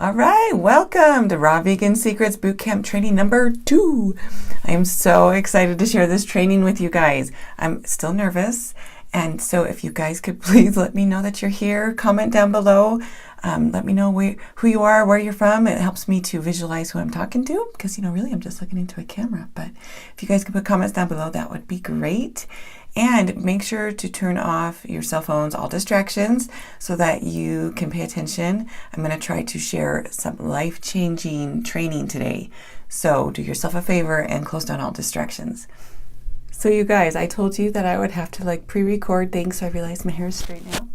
All right, welcome to Raw Vegan Secrets Bootcamp training number 2. I am so excited to share this training with you guys. I'm still nervous, and so if you guys could please let me know that you're here, comment down below. Let me know who you are, where you're from. It helps me to visualize who I'm talking to because, really, I'm just looking into a camera. But if you guys could put comments down below, that would be great. And make sure to turn off your cell phones, all distractions, so that you can pay attention. I'm going to try to share some life-changing training today. So do yourself a favor and close down all distractions. So you guys, I told you that I would have to pre-record things, so I realized my hair is straight now.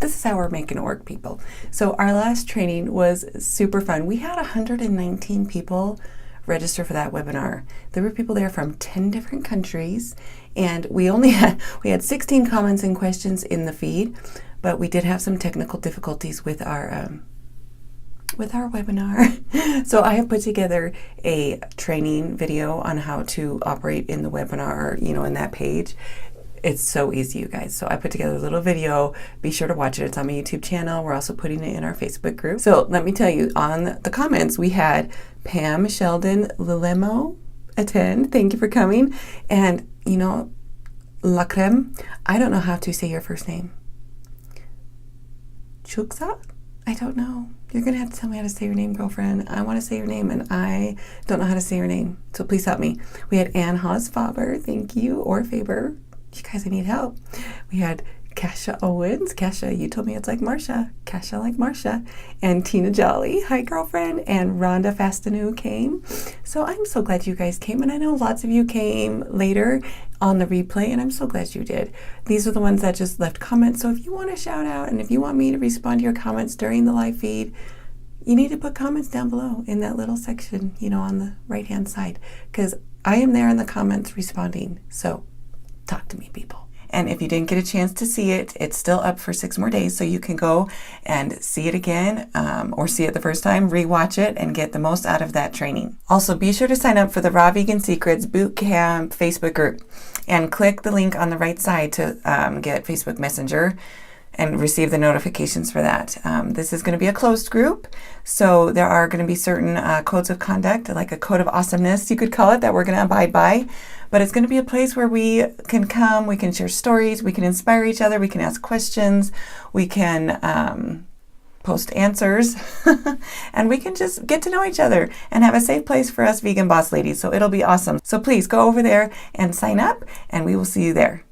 This is how we're making it work, people. So our last training was super fun. We had 119 people register for that webinar. There were people there from 10 different countries, and we had 16 comments and questions in the feed, but we did have some technical difficulties with our webinar. So I have put together a training video on how to operate in the webinar, in that page. It's so easy, you guys. So I put together a little video. Be sure to watch it. It's on my YouTube channel. We're also putting it in our Facebook group. So let me tell you, on the comments, we had Pam Sheldon Lilemo attend. Thank you for coming. And, Lakrem, I don't know how to say your first name. Chuksa? I don't know. You're going to have to tell me how to say your name, girlfriend. I want to say your name, and I don't know how to say your name. So please help me. We had Ann Haas-Faber. Thank you. Or Faber. You guys, I need help. We had Kasha Owens. Kasha, you told me it's like Marsha. Kasha like Marsha. And Tina Jolly. Hi, girlfriend. And Rhonda Fastanu came. So I'm so glad you guys came. And I know lots of you came later on the replay, and I'm so glad you did. These are the ones that just left comments. So if you want to shout out and if you want me to respond to your comments during the live feed, you need to put comments down below in that little section, on the right-hand side, because I am there in the comments responding. So talk to me, people. And if you didn't get a chance to see it, it's still up for 6 more days, so you can go and see it again, or see it the first time, rewatch it, and get the most out of that training. Also, be sure to sign up for the Raw Vegan Secrets Bootcamp Facebook group, and click the link on the right side to get Facebook Messenger and receive the notifications for that. This is going to be a closed group, so there are going to be certain codes of conduct, like a code of awesomeness, you could call it, that we're going to abide by. But it's going to be a place where we can come, we can share stories, we can inspire each other, we can ask questions, we can post answers, and we can just get to know each other and have a safe place for us vegan boss ladies. So it'll be awesome. So please go over there and sign up, and we will see you there.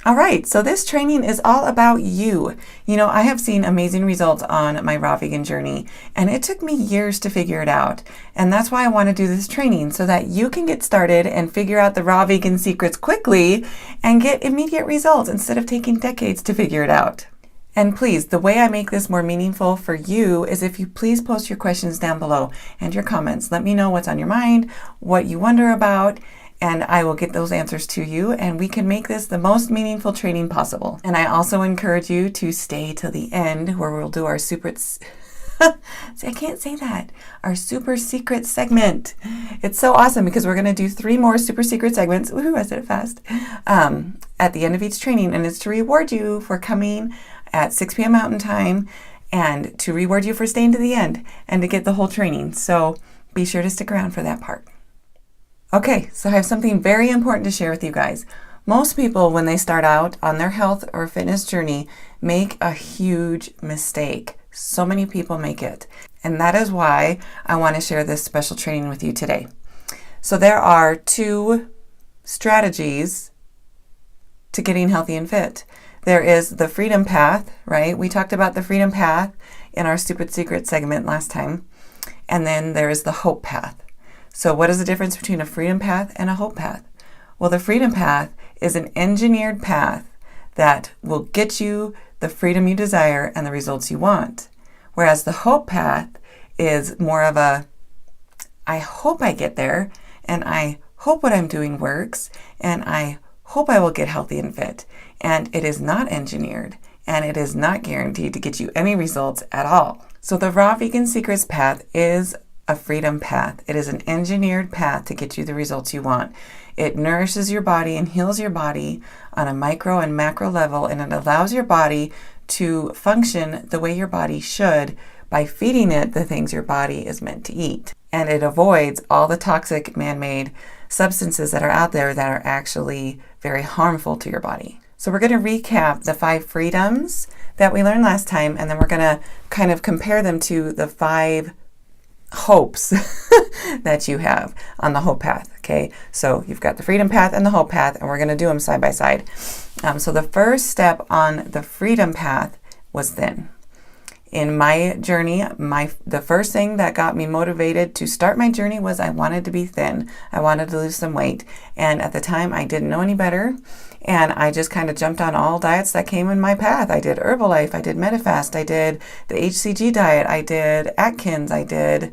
All right, so this training is all about you. You know, I have seen amazing results on my raw vegan journey, and it took me years to figure it out. And that's why I want to do this training, so that you can get started and figure out the raw vegan secrets quickly and get immediate results instead of taking decades to figure it out. And please, the way I make this more meaningful for you is if you please post your questions down below and your comments. Let me know what's on your mind, what you wonder about, and I will get those answers to you, and we can make this the most meaningful training possible. And I also encourage you to stay till the end, where we'll do our super... See, I can't say that. Our super secret segment. It's so awesome because we're going to do 3 more super secret segments. Woohoo, I said it fast. At the end of each training, and it's to reward you for coming at 6 p.m. Mountain Time, and to reward you for staying to the end and to get the whole training. So be sure to stick around for that part. Okay, so I have something very important to share with you guys. Most people, when they start out on their health or fitness journey, make a huge mistake. So many people make it. And that is why I want to share this special training with you today. So there are 2 strategies to getting healthy and fit. There is the freedom path, right? We talked about the freedom path in our stupid secret segment last time. And then there is the hope path. So what is the difference between a freedom path and a hope path? Well, the freedom path is an engineered path that will get you the freedom you desire and the results you want. Whereas the hope path is more of a, I hope I get there, and I hope what I'm doing works, and I hope I will get healthy and fit. And it is not engineered, and it is not guaranteed to get you any results at all. So the Raw Vegan Secrets path is a freedom path. It is an engineered path to get you the results you want. It nourishes your body and heals your body on a micro and macro level, and it allows your body to function the way your body should by feeding it the things your body is meant to eat. And it avoids all the toxic man-made substances that are out there that are actually very harmful to your body. So we're going to recap the 5 freedoms that we learned last time, and then we're going to kind of compare them to the 5 hopes that you have on the hope path. Okay, so you've got the freedom path and the hope path, and we're going to do them side by side. So the first step on the freedom path was thin. In my journey, the first thing that got me motivated to start my journey was I wanted to be thin. I wanted to lose some weight, and at the time I didn't know any better, and I just kind of jumped on all diets that came in my path. I did Herbalife, I did Medifast, I did the HCG diet, I did Atkins, I did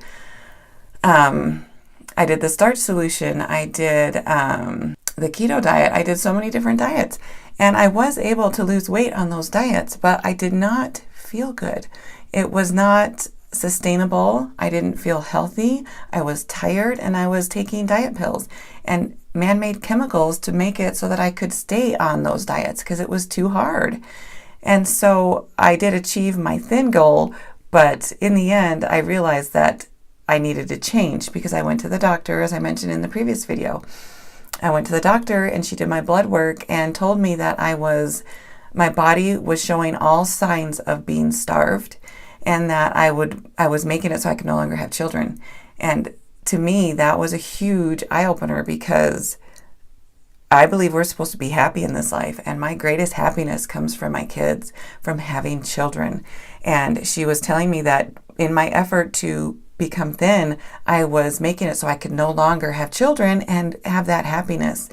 the starch solution, I did the keto diet. I did so many different diets, and I was able to lose weight on those diets, but I did not feel good. It was not sustainable. I didn't feel healthy. I was tired, and I was taking diet pills and man-made chemicals to make it so that I could stay on those diets because it was too hard. And so I did achieve my thin goal, but in the end, I realized that I needed to change because I went to the doctor, as I mentioned in the previous video. I went to the doctor, and she did my blood work and told me that my body was showing all signs of being starved, and that I was making it so I could no longer have children. And to me, that was a huge eye-opener because I believe we're supposed to be happy in this life, and my greatest happiness comes from my kids, from having children. And she was telling me that in my effort to become thin, I was making it so I could no longer have children and have that happiness.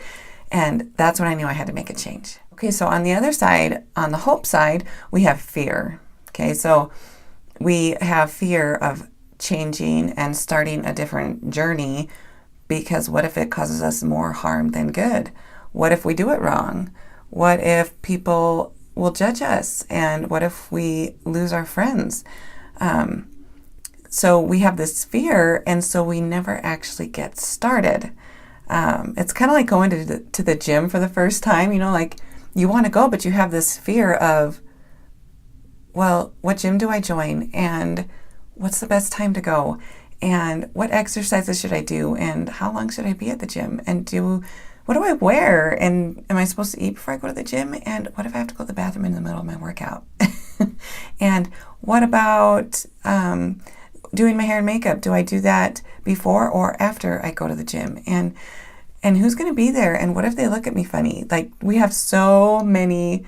And that's when I knew I had to make a change. Okay, so on the other side, on the hope side, we have fear. Okay, so we have fear of changing and starting a different journey because what if it causes us more harm than good? What if we do it wrong? What if people will judge us? And what if we lose our friends? So we have this fear, and so we never actually get started. It's kind of like going to the gym for the first time, like you want to go, but you have this fear of, well, what gym do I join? And what's the best time to go? And what exercises should I do? And how long should I be at the gym? And what do I wear? And am I supposed to eat before I go to the gym? And what if I have to go to the bathroom in the middle of my workout? And what about doing my hair and makeup? Do I do that before or after I go to the gym? And And who's going to be there? And what if they look at me funny? Like, we have so many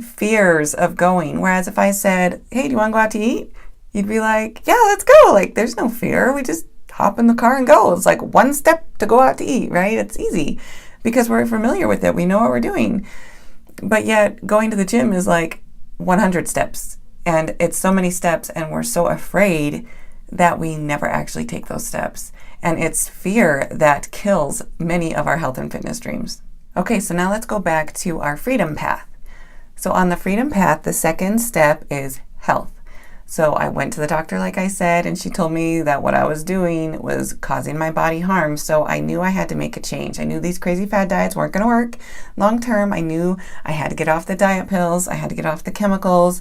fears of going. Whereas if I said, hey, do you want to go out to eat? You'd be like, yeah, let's go. Like, there's no fear. We just hop in the car and go. It's like one step to go out to eat, right? It's easy because we're familiar with it. We know what we're doing. But yet going to the gym is like 100 steps. And it's so many steps, and we're so afraid that we never actually take those steps. And it's fear that kills many of our health and fitness dreams. Okay, so now let's go back to our freedom path. So on the freedom path, the second step is health. So I went to the doctor, like I said, and she told me that what I was doing was causing my body harm. So I knew I had to make a change. I knew these crazy fad diets weren't going to work long term. I knew I had to get off the diet pills. I had to get off the chemicals.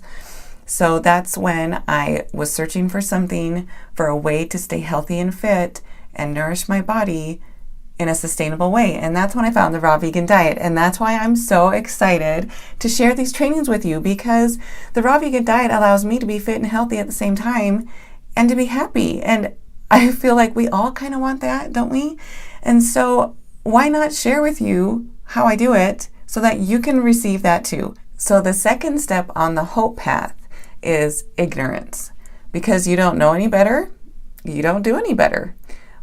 So that's when I was searching for something, for a way to stay healthy and fit and nourish my body in a sustainable way. And that's when I found the raw vegan diet. And that's why I'm so excited to share these trainings with you, because the raw vegan diet allows me to be fit and healthy at the same time and to be happy. And I feel like we all kind of want that, don't we? And so why not share with you how I do it so that you can receive that too? So the second step on the hope path is ignorance, because you don't know any better, you don't do any better.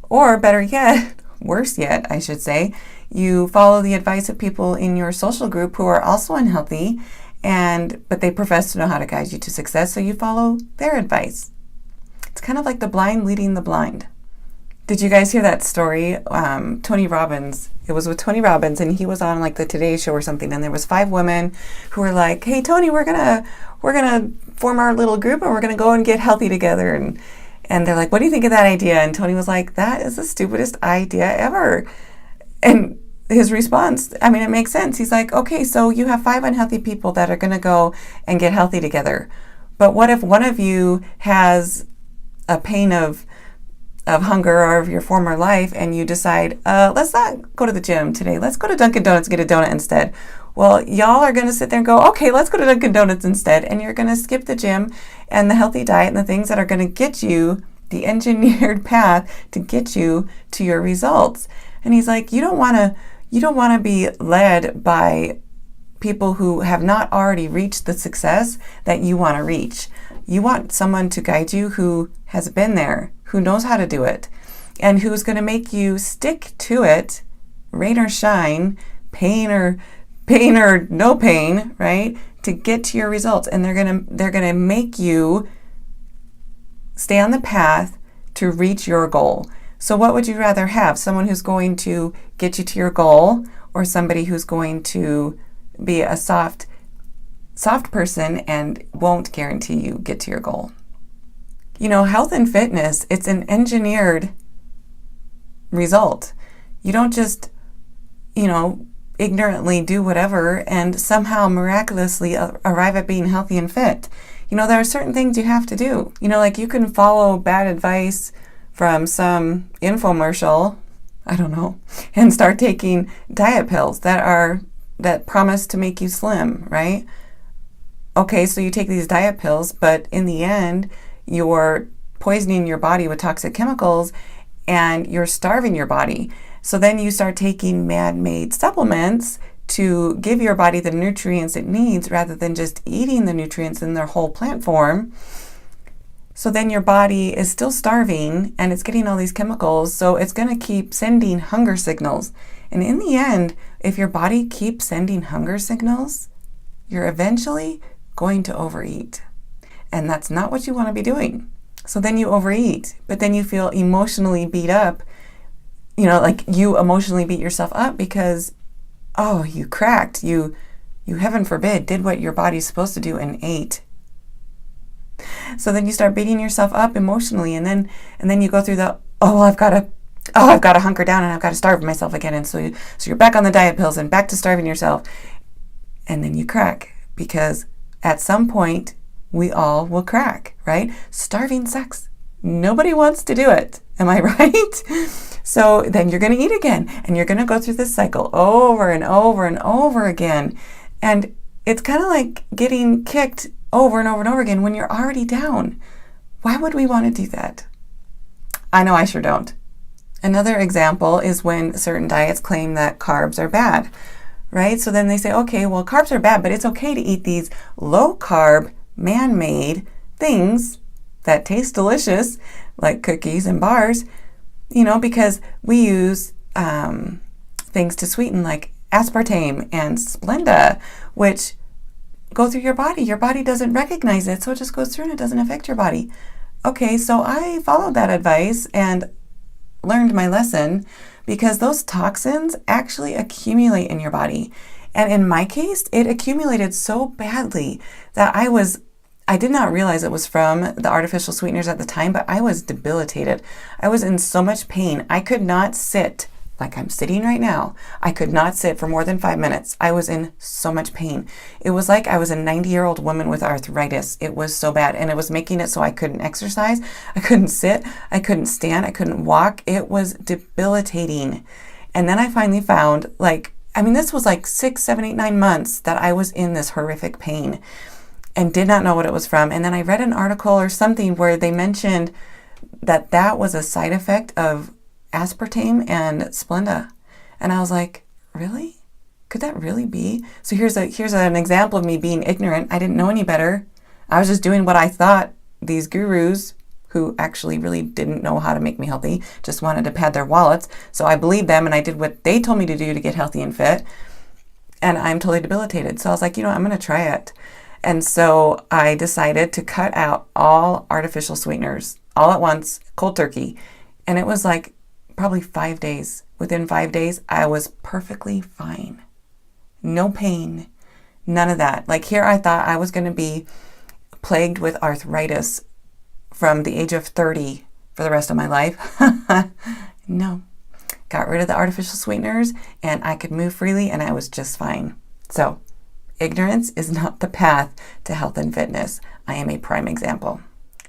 Or better yet, worse yet, I should say, you follow the advice of people in your social group who are also unhealthy, but they profess to know how to guide you to success, so you follow their advice. It's kind of like the blind leading the blind. Did you guys hear that story? Tony Robbins, it was with Tony Robbins, and he was on like the Today Show or something, and there was 5 women who were like, hey Tony, we're gonna form our little group and we're gonna go and get healthy together. And they're like, what do you think of that idea? And Tony was like, that is the stupidest idea ever. And his response, I mean, it makes sense. He's like, okay, so you have 5 unhealthy people that are going to go and get healthy together. But what if one of you has a pain of hunger or of your former life, and you decide, let's not go to the gym today. Let's go to Dunkin' Donuts and get a donut instead. Well, y'all are going to sit there and go, okay, let's go to Dunkin' Donuts instead. And you're going to skip the gym and the healthy diet and the things that are going to get you the engineered path to get you to your results. And he's like, you don't want to be led by people who have not already reached the success that you want to reach. You want someone to guide you who has been there, who knows how to do it, and who's going to make you stick to it, rain or shine, pain or no pain, right? To get to your results. And they're going to make you stay on the path to reach your goal. So what would you rather have? Someone who's going to get you to your goal, or somebody who's going to be a soft person and won't guarantee you get to your goal? You know, health and fitness, it's an engineered result. You don't just, ignorantly do whatever and somehow miraculously arrive at being healthy and fit. There are certain things you have to do. Like you can follow bad advice from some infomercial, I don't know, and start taking diet pills that promise to make you slim, right? Okay, so you take these diet pills, but in the end, you're poisoning your body with toxic chemicals and you're starving your body. So then you start taking man-made supplements to give your body the nutrients it needs rather than just eating the nutrients in their whole plant form. So then your body is still starving and it's getting all these chemicals, so it's going to keep sending hunger signals. And in the end, if your body keeps sending hunger signals, you're eventually going to overeat. And that's not what you want to be doing. So then you overeat, but then you feel emotionally beat up. Like you emotionally beat yourself up because, you cracked. You heaven forbid, did what your body's supposed to do and ate. So then you start beating yourself up emotionally, and then you go through I've got to hunker down and I've got to starve myself again. And so you're back on the diet pills and back to starving yourself. And then you crack, because at some point we all will crack, right? Starving sucks. Nobody wants to do it. Am I right? So then you're going to eat again, and you're going to go through this cycle over and over and over again. And it's kind of like getting kicked over and over and over again when you're already down. Why would we want to do that? I know I sure don't. Another example is when certain diets claim that carbs are bad, right? So then they say, okay, well, carbs are bad, but it's okay to eat these low-carb, man-made things that taste delicious, like cookies and bars, because we use things to sweeten, like aspartame and Splenda, which go through your body. Your body doesn't recognize it, so it just goes through and it doesn't affect your body. Okay, so I followed that advice and learned my lesson, because those toxins actually accumulate in your body. And in my case, it accumulated so badly that I did not realize it was from the artificial sweeteners at the time, but I was debilitated. I was in so much pain. I could not sit like I'm sitting right now. I could not sit for more than 5 minutes. I was in so much pain. It was like I was a 90-year-old woman with arthritis. It was so bad, and it was making it so I couldn't exercise. I couldn't sit. I couldn't stand. I couldn't walk. It was debilitating. And then I finally found, this was like 6, 7, 8, 9 months that I was in this horrific pain and did not know what it was from. And then I read an article or something where they mentioned that was a side effect of aspartame and Splenda. And I was like, really? Could that really be? So here's an example of me being ignorant. I didn't know any better. I was just doing what I thought these gurus, who actually really didn't know how to make me healthy, just wanted to pad their wallets. So I believed them and I did what they told me to do to get healthy and fit. And I'm totally debilitated. So I was like, I'm going to try it. And so I decided to cut out all artificial sweeteners all at once, cold turkey. And it was like probably 5 days. Within 5 days, I was perfectly fine. No pain, none of that. Like here, I thought I was going to be plagued with arthritis from the age of 30 for the rest of my life. No, got rid of the artificial sweeteners and I could move freely and I was just fine. So ignorance is not the path to health and fitness. I am a prime example.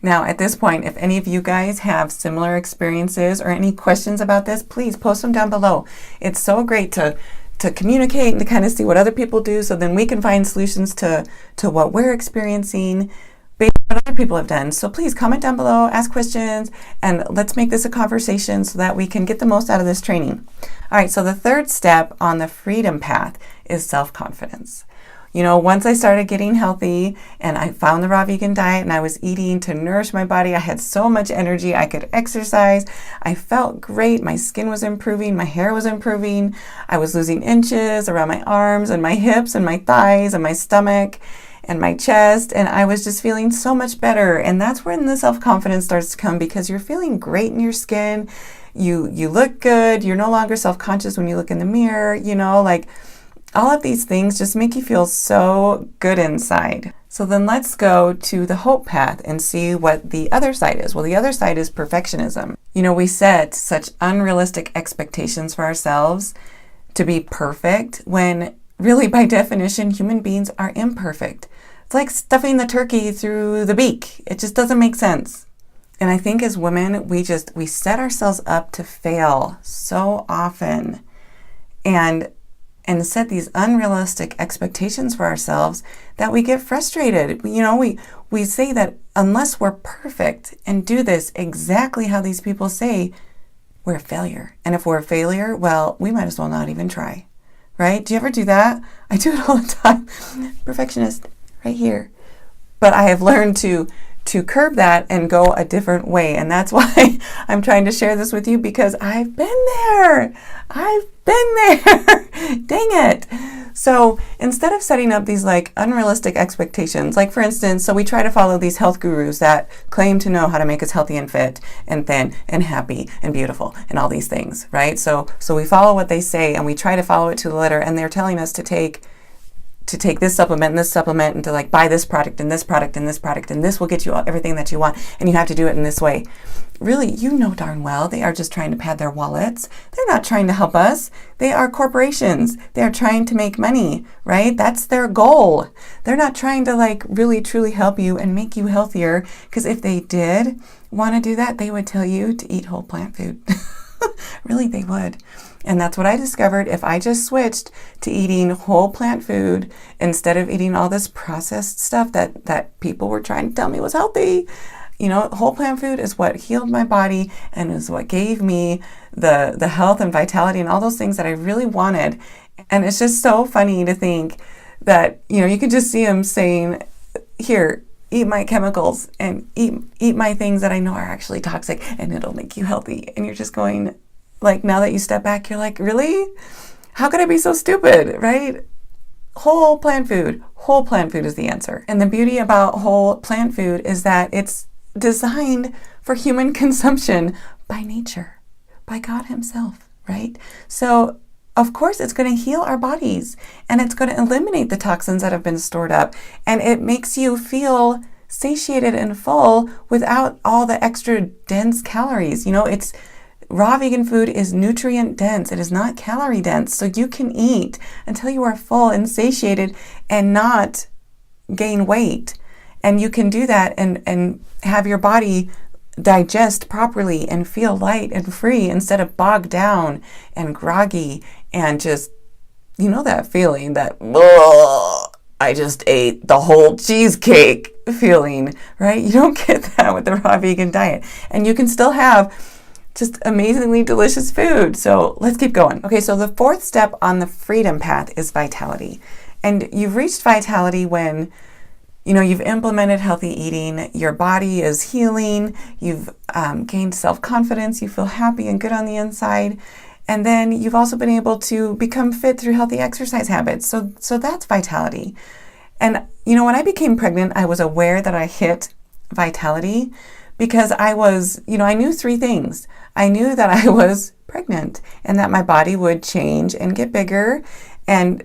Now, at this point, if any of you guys have similar experiences or any questions about this, please post them down below. It's so great to communicate and to kind of see what other people do, so then we can find solutions to what we're experiencing based on what other people have done. So please comment down below, ask questions, and let's make this a conversation so that we can get the most out of this training. All right, so the third step on the freedom path is self-confidence. Once I started getting healthy and I found the raw vegan diet and I was eating to nourish my body, I had so much energy. I could exercise. I felt great. My skin was improving. My hair was improving. I was losing inches around my arms and my hips and my thighs and my stomach and my chest. And I was just feeling so much better. And that's when the self-confidence starts to come, because you're feeling great in your skin. You look good. You're no longer self-conscious when you look in the mirror, all of these things just make you feel so good inside. So then let's go to the hope path and see what the other side is. Well, the other side is perfectionism. We set such unrealistic expectations for ourselves to be perfect when really, by definition, human beings are imperfect. It's like stuffing the turkey through the beak. It just doesn't make sense. And I think as women, we set ourselves up to fail so often and set these unrealistic expectations for ourselves that we get frustrated. We say that unless we're perfect and do this exactly how these people say, we're a failure. And if we're a failure, well, we might as well not even try, right? Do you ever do that? I do it all the time. Perfectionist, right here. But I have learned to curb that and go a different way. And that's why I'm trying to share this with you, because I've been there. Dang it. So instead of setting up these unrealistic expectations, for instance, so we try to follow these health gurus that claim to know how to make us healthy and fit and thin and happy and beautiful and all these things, right? So we follow what they say and we try to follow it to the letter, and they're telling us to take this supplement and this supplement, and to buy this product and this product and this product, and this will get you everything that you want, and you have to do it in this way. Really, darn well they are just trying to pad their wallets. They're not trying to help us. They are corporations. They are trying to make money, right? That's their goal. They're not trying to really truly help you and make you healthier, because if they did want to do that, they would tell you to eat whole plant food. Really, they would. And that's what I discovered. If I just switched to eating whole plant food instead of eating all this processed stuff that people were trying to tell me was healthy, whole plant food is what healed my body and is what gave me the health and vitality and all those things that I really wanted. And it's just so funny to think that, you can just see him saying, here, eat my chemicals and eat my things that I know are actually toxic and it'll make you healthy. And you're just going, like, now that you step back, you're like, really? How could I be so stupid, right? Whole plant food is the answer. And the beauty about whole plant food is that it's designed for human consumption by nature, by God himself, right? So of course it's going to heal our bodies and it's going to eliminate the toxins that have been stored up, and it makes you feel satiated and full without all the extra dense calories. It's raw vegan food is nutrient dense. It is not calorie dense. So you can eat until you are full and satiated and not gain weight. And you can do that and have your body digest properly and feel light and free instead of bogged down and groggy and just, that feeling that, I just ate the whole cheesecake feeling, right? You don't get that with the raw vegan diet. And you can still have just amazingly delicious food. So let's keep going. Okay, so the fourth step on the freedom path is vitality. And you've reached vitality when you've implemented healthy eating, your body is healing, you've gained self-confidence, you feel happy and good on the inside, and then you've also been able to become fit through healthy exercise habits. So that's vitality. And when I became pregnant, I was aware that I hit vitality because I was, I knew three things. I knew that I was pregnant and that my body would change and get bigger, and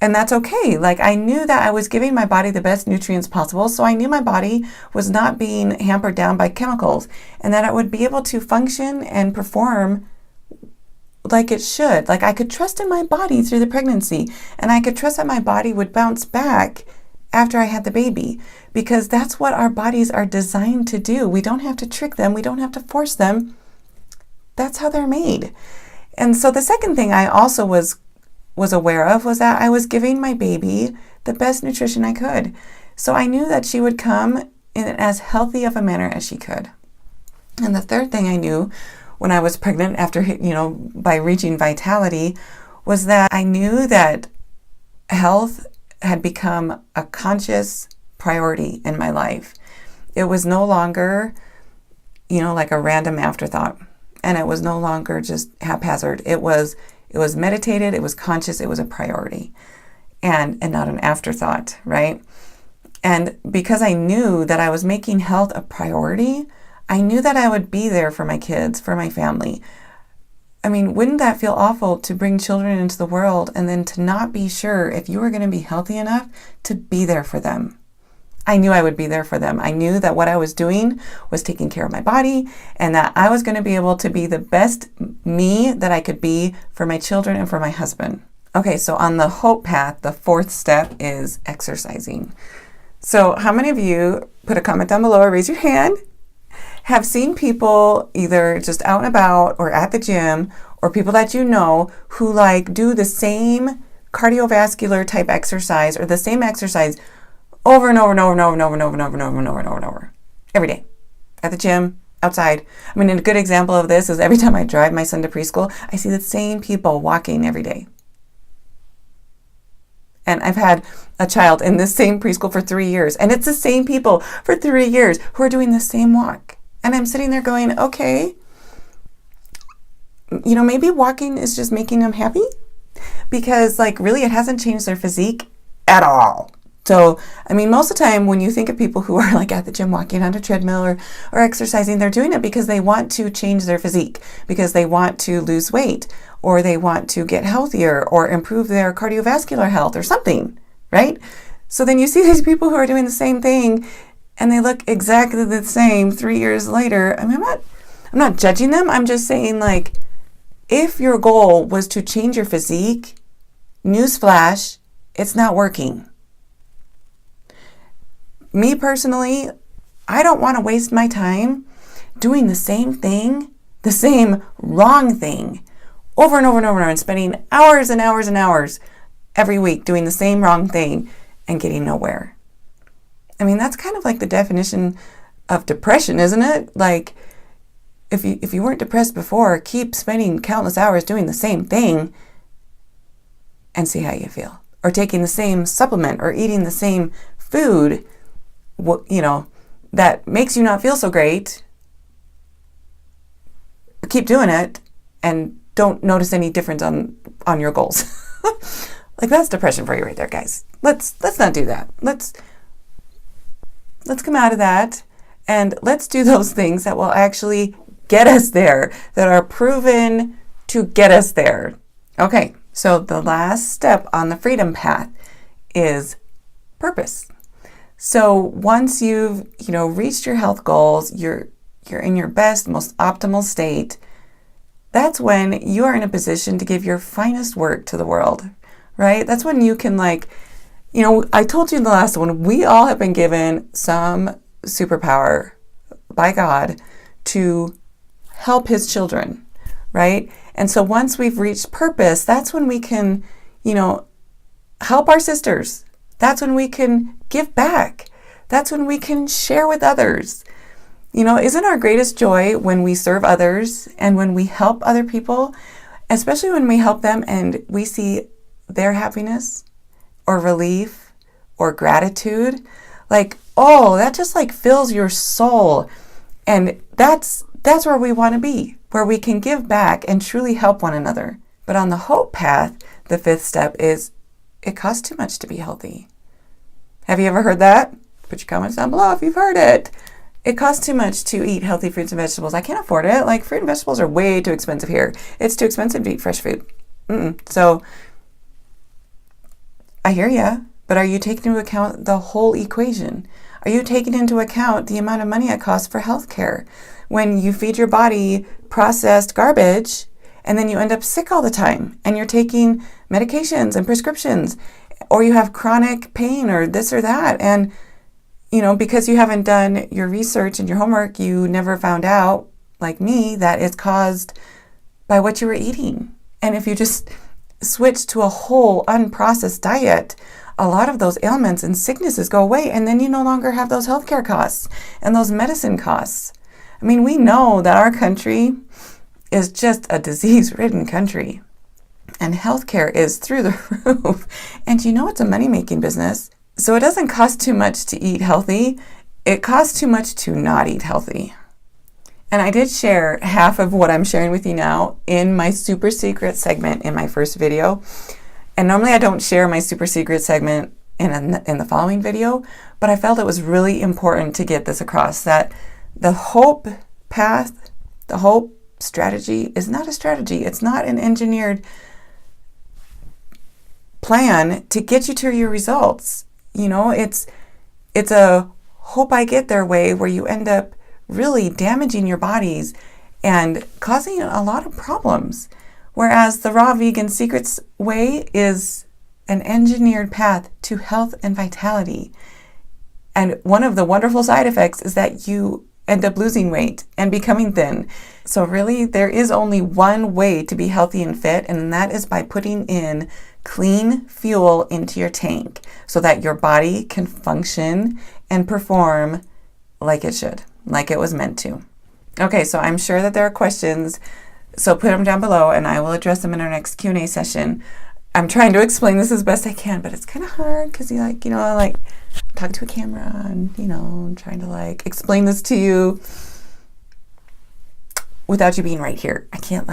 that's okay. Like, I knew that I was giving my body the best nutrients possible. So I knew my body was not being hampered down by chemicals and that it would be able to function and perform like it should. Like, I could trust in my body through the pregnancy, and I could trust that my body would bounce back after I had the baby, because that's what our bodies are designed to do. We don't have to trick them. We don't have to force them. That's how they're made. And so the second thing I also was aware of was that I was giving my baby the best nutrition I could. So I knew that she would come in as healthy of a manner as she could. And the third thing I knew when I was pregnant after, by reaching vitality, was that I knew that health had become a conscious priority in my life. It was no longer, like a random afterthought. And it was no longer just haphazard. It was meditated, it was conscious, it was a priority and not an afterthought, right? And because I knew that I was making health a priority, I knew that I would be there for my kids, for my family. I mean, wouldn't that feel awful to bring children into the world and then to not be sure if you were going to be healthy enough to be there for them? I knew I would be there for them. I knew that what I was doing was taking care of my body and that I was going to be able to be the best me that I could be for my children and for my husband. Okay, so on the hope path, the fourth step is exercising. So how many of you, put a comment down below or raise your hand, have seen people either just out and about or at the gym, or people that you know who do the same cardiovascular type exercise or the same exercise over and over and over and over and over and over and over and over and over and over and over every day at the gym, outside. I mean, a good example of this is every time I drive my son to preschool, I see the same people walking every day. And I've had a child in this same preschool for 3 years, and it's the same people for 3 years who are doing the same walk. And I'm sitting there going, okay, maybe walking is just making them happy, because really it hasn't changed their physique at all. So, I mean, most of the time when you think of people who are at the gym walking on a treadmill or exercising, they're doing it because they want to change their physique, because they want to lose weight, or they want to get healthier or improve their cardiovascular health or something, right? So then you see these people who are doing the same thing and they look exactly the same 3 years later. I mean, I'm not judging them. I'm just saying, if your goal was to change your physique, newsflash, it's not working. Me personally, I don't want to waste my time doing the same thing, the same wrong thing, over and over and over and spending hours and hours and hours every week doing the same wrong thing and getting nowhere. I mean, that's kind of like the definition of depression, isn't it? Like, if you weren't depressed before, keep spending countless hours doing the same thing and see how you feel. Or taking the same supplement or eating the same food, that makes you not feel so great. Keep doing it and don't notice any difference on your goals. Like, that's depression for you right there, guys. Let's not do that. Let's come out of that and let's do those things that will actually get us there, that are proven to get us there. Okay, so the last step on the freedom path is purpose. So once you've, reached your health goals, you're in your best, most optimal state, that's when you are in a position to give your finest work to the world, right? That's when you can I told you in the last one, we all have been given some superpower by God to help his children, right? And so once we've reached purpose, that's when we can, help our sisters. That's when we can give back. That's when we can share with others. Isn't our greatest joy when we serve others and when we help other people, especially when we help them and we see their happiness or relief or gratitude? That just fills your soul. And that's where we want to be, where we can give back and truly help one another. But on the hope path, the fifth step is it costs too much to be healthy. Have you ever heard that? Put your comments down below if you've heard it. It costs too much to eat healthy fruits and vegetables. I can't afford it. Fruit and vegetables are way too expensive here. It's too expensive to eat fresh food. So I hear ya, but are you taking into account the whole equation? Are you taking into account the amount of money it costs for healthcare? When you feed your body processed garbage and then you end up sick all the time and you're taking medications and prescriptions, or you have chronic pain or this or that, and because you haven't done your research and your homework, you never found out, like me, that it's caused by what you were eating. And if you just switch to a whole unprocessed diet, a lot of those ailments and sicknesses go away, and then you no longer have those healthcare costs and those medicine costs. I mean, we know that our country is just a disease-ridden country, and healthcare is through the roof. And it's a money-making business. So it doesn't cost too much to eat healthy. It costs too much to not eat healthy. And I did share half of what I'm sharing with you now in my super secret segment in my first video. And normally I don't share my super secret segment in the following video, but I felt it was really important to get this across, that the hope path, the hope strategy is not a strategy. It's not an engineered plan to get you to your results. It's a hope I get there way where you end up really damaging your bodies and causing a lot of problems. Whereas the Raw Vegan Secrets way is an engineered path to health and vitality. And one of the wonderful side effects is that you end up losing weight and becoming thin. So really, there is only one way to be healthy and fit, and that is by putting in clean fuel into your tank so that your body can function and perform like it should, like it was meant to. Okay, so I'm sure that there are questions, so put them down below and I will address them in our next Q&A session. I'm trying to explain this as best I can, but it's kind of hard because I talk to a camera and, I'm trying to explain this to you without you being right here. I can't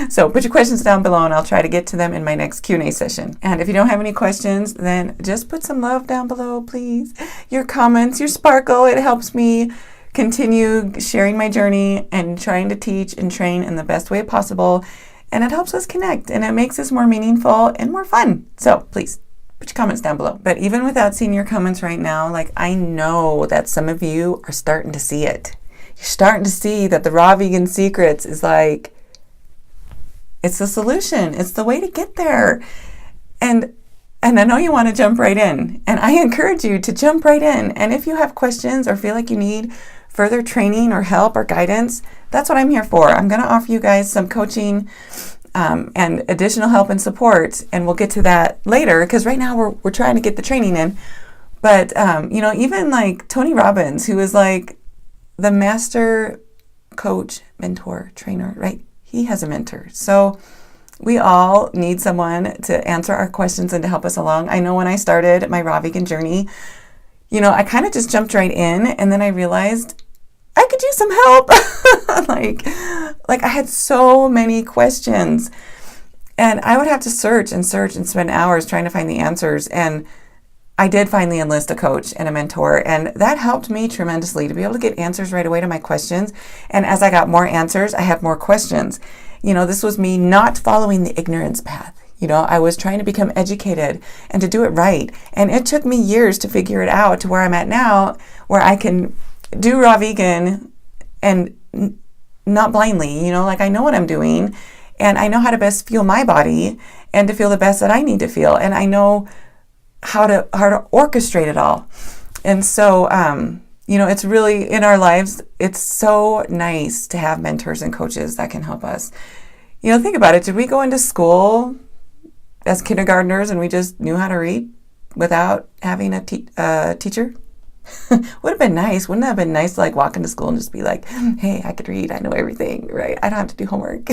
So put your questions down below and I'll try to get to them in my next Q&A session. And if you don't have any questions, then just put some love down below, please. Your comments, your sparkle, it helps me continue sharing my journey and trying to teach and train in the best way possible. And it helps us connect and it makes this more meaningful and more fun. So please put your comments down below. But even without seeing your comments right now, I know that some of you are starting to see it. You're starting to see that the Raw Vegan Secrets is it's the solution. It's the way to get there. And I know you want to jump right in. And I encourage you to jump right in. And if you have questions or feel like you need further training or help or guidance, that's what I'm here for. I'm going to offer you guys some coaching and additional help and support. And we'll get to that later because right now we're trying to get the training in. But, even like Tony Robbins, who is like the master coach, mentor, trainer, right? He has a mentor. So we all need someone to answer our questions and to help us along. I know when I started my raw vegan journey, I kind of just jumped right in, and then I realized I could use some help. like I had so many questions, and I would have to search and spend hours trying to find the answers. And I did finally enlist a coach and a mentor, and that helped me tremendously to be able to get answers right away to my questions. And as I got more answers, I had more questions. This was me not following the ignorance path. I was trying to become educated and to do it right. And it took me years to figure it out to where I'm at now, where I can do raw vegan and not blindly, I know what I'm doing, and I know how to best fuel my body and to feel the best that I need to feel. And I know how to orchestrate it all. And so, it's really in our lives, it's so nice to have mentors and coaches that can help us. Think about it. Did we go into school as kindergartners and we just knew how to read without having a teacher? Would have been nice. Wouldn't it have been nice to walk into school and just be like, hey, I could read. I know everything, right? I don't have to do homework.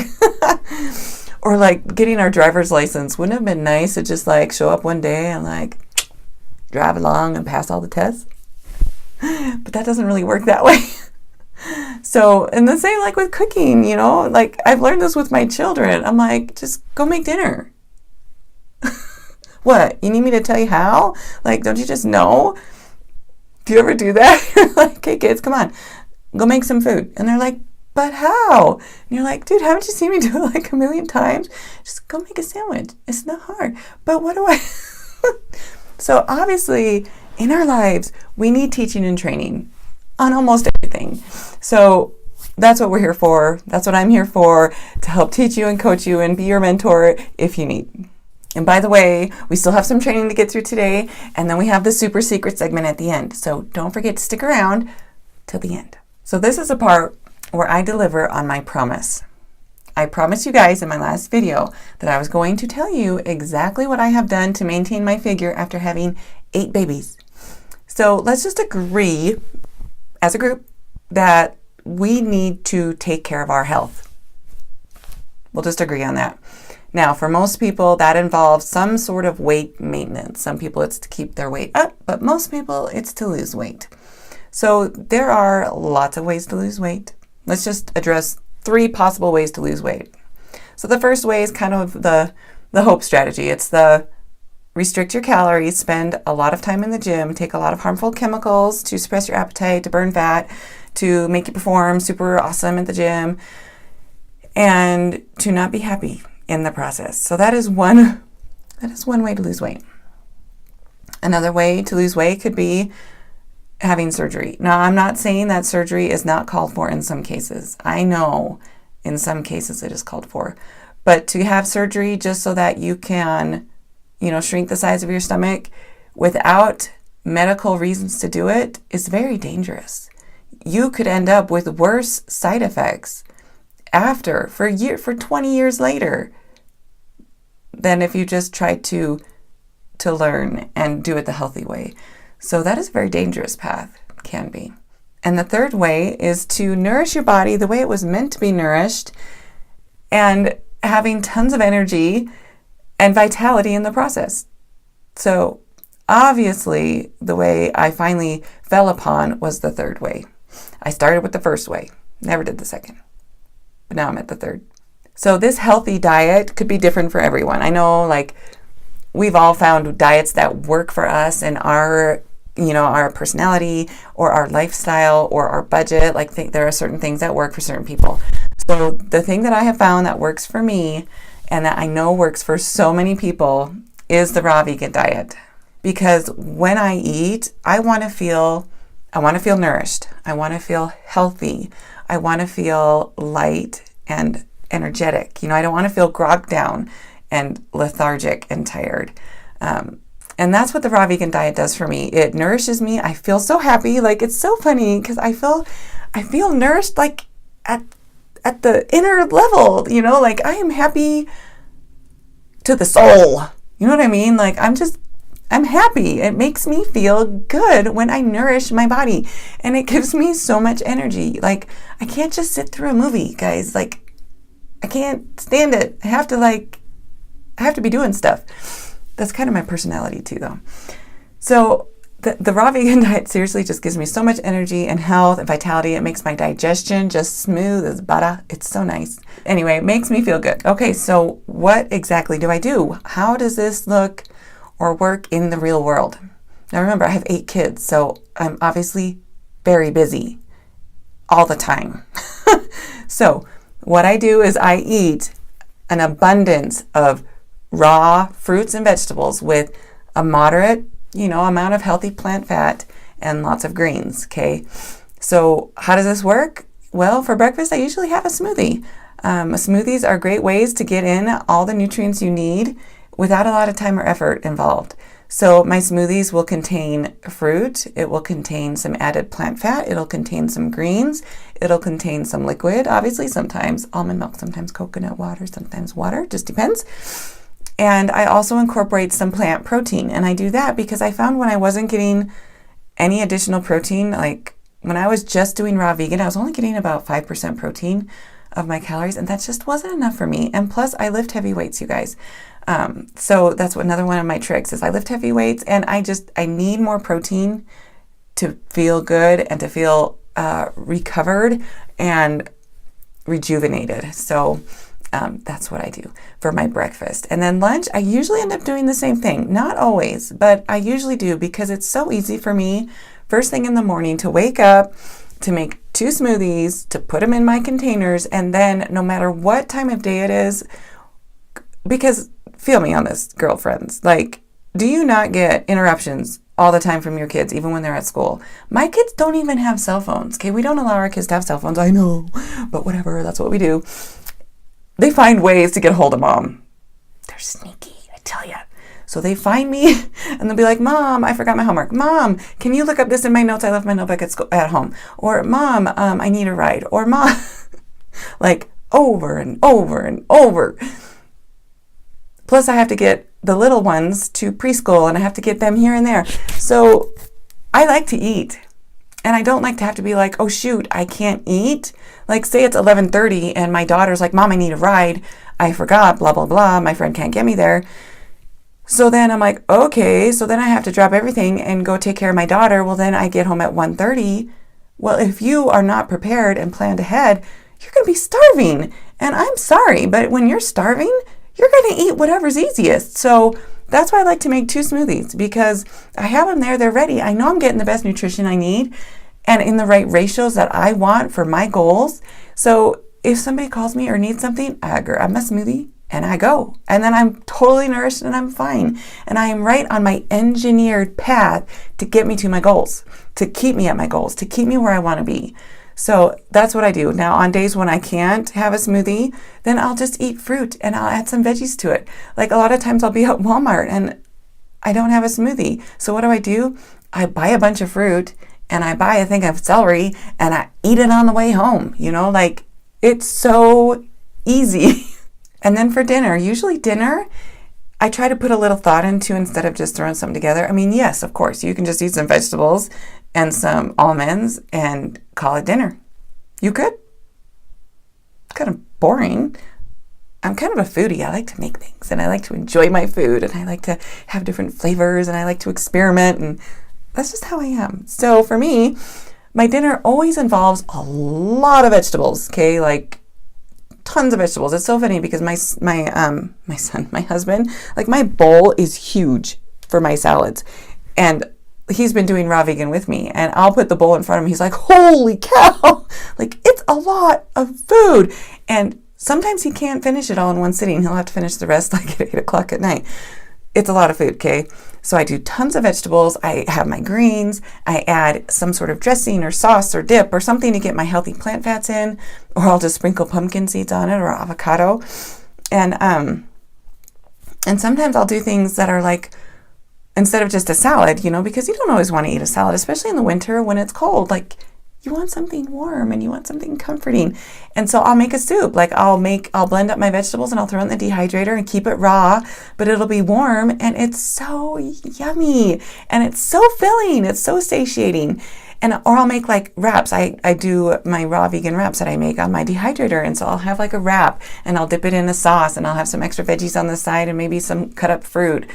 Or getting our driver's license. Wouldn't it have been nice to just show up one day and drive along and pass all the tests? But that doesn't really work that way. So, and the same with cooking, I've learned this with my children. I'm like, just go make dinner. What? You need me to tell you how? Don't you just know? Do you ever do that? You're like, okay, kids, come on, go make some food. And they're like, but how? And you're like, dude, haven't you seen me do it a million times? Just go make a sandwich. It's not hard. But what do I... So obviously, in our lives, we need teaching and training on almost everything. So that's what we're here for. That's what I'm here for, to help teach you and coach you and be your mentor if you need. And by the way, we still have some training to get through today, and then we have the super secret segment at the end. So don't forget to stick around till the end. So this is a part where I deliver on my promise. I promised you guys in my last video that I was going to tell you exactly what I have done to maintain my figure after having 8 babies. So let's just agree as a group that we need to take care of our health. We'll just agree on that. Now, for most people, that involves some sort of weight maintenance. Some people, it's to keep their weight up, but most people, it's to lose weight. So there are lots of ways to lose weight. Let's just address 3 possible ways to lose weight. So the first way is kind of the hope strategy. It's the restrict your calories, spend a lot of time in the gym, take a lot of harmful chemicals to suppress your appetite, to burn fat, to make you perform super awesome at the gym, and to not be happy in the process. So that is one way to lose weight. Another way to lose weight could be having surgery. Now, I'm not saying that surgery is not called for in some cases. I know in some cases it is called for. But to have surgery just so that you can, shrink the size of your stomach without medical reasons to do it is very dangerous. You could end up with worse side effects for 20 years later than if you just tried to learn and do it the healthy way. So that is a very dangerous path, can be. And the third way is to nourish your body the way it was meant to be nourished, and having tons of energy and vitality in the process. So obviously, the way I finally fell upon was the third way. I started with the first way, never did the second, but now I'm at the third. So this healthy diet could be different for everyone. I know we've all found diets that work for us and our personality or our lifestyle or our budget. There are certain things that work for certain people. So the thing that I have found that works for me and that I know works for so many people is the raw vegan diet. Because when I eat, I want to feel nourished. I want to feel healthy. I want to feel light and energetic. I don't want to feel grogged down and lethargic and tired. And that's what the raw vegan diet does for me. It nourishes me. I feel so happy. It's so funny because I feel nourished at the inner level, I am happy to the soul. You know what I mean? I'm happy. It makes me feel good when I nourish my body, and it gives me so much energy. Like, I can't just sit through a movie, guys. Like, I can't stand it. I have to be doing stuff. That's kind of my personality too, though. So the raw vegan diet seriously just gives me so much energy and health and vitality. It makes my digestion just smooth as butter. It's so nice. Anyway, it makes me feel good. Okay, so what exactly do I do? How does this look or work in the real world? Now remember, I have 8 kids, so I'm obviously very busy all the time. So what I do is I eat an abundance of raw fruits and vegetables with a moderate, amount of healthy plant fat and lots of greens, okay? So how does this work? Well, for breakfast, I usually have a smoothie. Smoothies are great ways to get in all the nutrients you need without a lot of time or effort involved. So my smoothies will contain fruit, it will contain some added plant fat, it'll contain some greens, it'll contain some liquid, obviously sometimes almond milk, sometimes coconut water, sometimes water, just depends. And I also incorporate some plant protein, and I do that because I found when I wasn't getting any additional protein, like when I was just doing raw vegan, I was only getting about 5% protein of my calories, and that just wasn't enough for me. And plus, I lift heavy weights, you guys. So that's another one of my tricks is I lift heavy weights, and I need more protein to feel good and to feel recovered and rejuvenated. So that's what I do for my breakfast. And then lunch, I usually end up doing the same thing. Not always, but I usually do because it's so easy for me first thing in the morning to wake up, to make 2 smoothies, to put them in my containers, and then no matter what time of day it is, because feel me on this, girlfriends, like, do you not get interruptions all the time from your kids, even when they're at school? My kids don't even have cell phones, okay? We don't allow our kids to have cell phones, I know, but whatever, that's what we do. They find ways to get a hold of mom. They're sneaky, I tell you. So they find me and they'll be like, Mom, I forgot my homework. Mom, can you look up this in my notes? I left my notebook at home. Or Mom, I need a ride. Or Mom, like over and over and over. Plus I have to get the little ones to preschool and I have to get them here and there. So I like to eat. And I don't like to have to be like, oh shoot, I can't eat. Like say it's 11:30 and my daughter's like, Mom, I need a ride. I forgot, blah, blah, blah. My friend can't get me there. So then I'm like, okay, so then I have to drop everything and go take care of my daughter. Well, then I get home at 1:30. Well, if you are not prepared and planned ahead, you're going to be starving. And I'm sorry, but when you're starving, you're going to eat whatever's easiest. So that's why I like to make 2 smoothies because I have them there, they're ready. I know I'm getting the best nutrition I need and in the right ratios that I want for my goals. So if somebody calls me or needs something, I grab my smoothie and I go. And then I'm totally nourished and I'm fine. And I am right on my engineered path to get me to my goals, to keep me at my goals, to keep me where I want to be. So that's what I do. Now on days when I can't have a smoothie, then I'll just eat fruit and I'll add some veggies to it. Like a lot of times I'll be at Walmart and I don't have a smoothie. So what do? I buy a bunch of fruit and I buy a thing of celery and I eat it on the way home. Like it's so easy. And then for dinner, usually dinner, I try to put a little thought into instead of just throwing something together. I mean, yes, of course, you can just eat some vegetables and some almonds and call it dinner. You could. It's kind of boring. I'm kind of a foodie. I like to make things and I like to enjoy my food and I like to have different flavors and I like to experiment and that's just how I am. So for me, my dinner always involves a lot of vegetables, okay? Like tons of vegetables. It's so funny because my husband, like my bowl is huge for my salads and he's been doing raw vegan with me and I'll put the bowl in front of him. He's like, holy cow, like it's a lot of food. And sometimes he can't finish it all in one sitting. He'll have to finish the rest like at 8 o'clock at night. It's a lot of food, okay? So I do tons of vegetables. I have my greens. I add some sort of dressing or sauce or dip or something to get my healthy plant fats in, or I'll just sprinkle pumpkin seeds on it or avocado. And sometimes I'll do things that are like, instead of just a salad, because you don't always want to eat a salad, especially in the winter when it's cold. Like you want something warm and you want something comforting. And so I'll make a soup. Like I'll blend up my vegetables and I'll throw it in the dehydrator and keep it raw, but it'll be warm and it's so yummy and it's so filling. It's so satiating. Or I'll make like wraps. I do my raw vegan wraps that I make on my dehydrator. And so I'll have like a wrap and I'll dip it in a sauce and I'll have some extra veggies on the side and maybe some cut up fruit.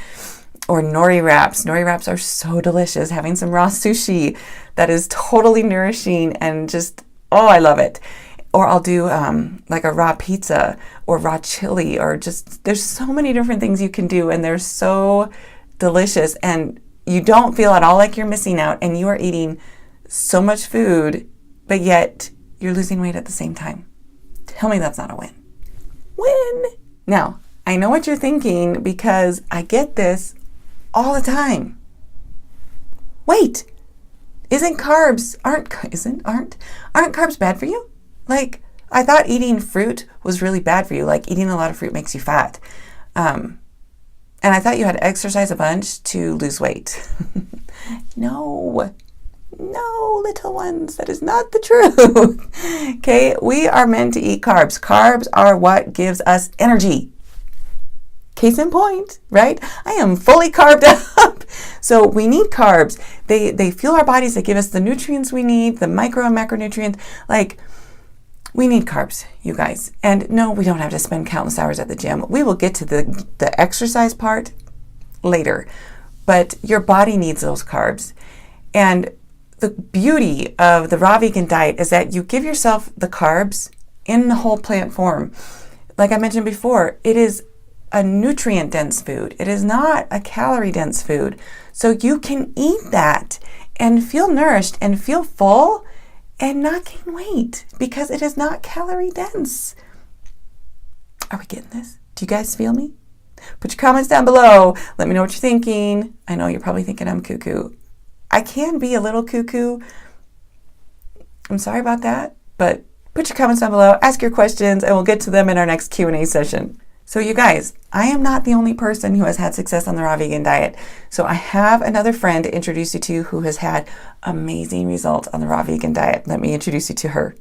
Or nori wraps. Nori wraps are so delicious. Having some raw sushi that is totally nourishing and just, oh, I love it. Or I'll do like a raw pizza or raw chili or just, there's so many different things you can do and they're so delicious and you don't feel at all like you're missing out and you are eating so much food, but yet you're losing weight at the same time. Tell me that's not a win. Win! Now, I know what you're thinking because I get this all the time. Wait, aren't carbs bad for you? Like, I thought eating fruit was really bad for you. Like, eating a lot of fruit makes you fat. And I thought you had to exercise a bunch to lose weight. No, little ones, that is not the truth. Okay, we are meant to eat carbs. Carbs are what gives us energy. Case in point, right? I am fully carved up. So we need carbs. They fuel our bodies. They give us the nutrients we need, the micro and macronutrients. Like, we need carbs, you guys. And no, we don't have to spend countless hours at the gym. We will get to the exercise part later. But your body needs those carbs. And the beauty of the raw vegan diet is that you give yourself the carbs in the whole plant form. Like I mentioned before, it is a nutrient-dense food. It is not a calorie-dense food. So you can eat that and feel nourished and feel full and not gain weight because it is not calorie-dense. Are we getting this? Do you guys feel me? Put your comments down below. Let me know what you're thinking. I know you're probably thinking I'm cuckoo. I can be a little cuckoo. I'm sorry about that, but put your comments down below, ask your questions, and we'll get to them in our next Q&A session. So you guys, I am not the only person who has had success on the raw vegan diet. So I have another friend to introduce you to who has had amazing results on the raw vegan diet. Let me introduce you to her.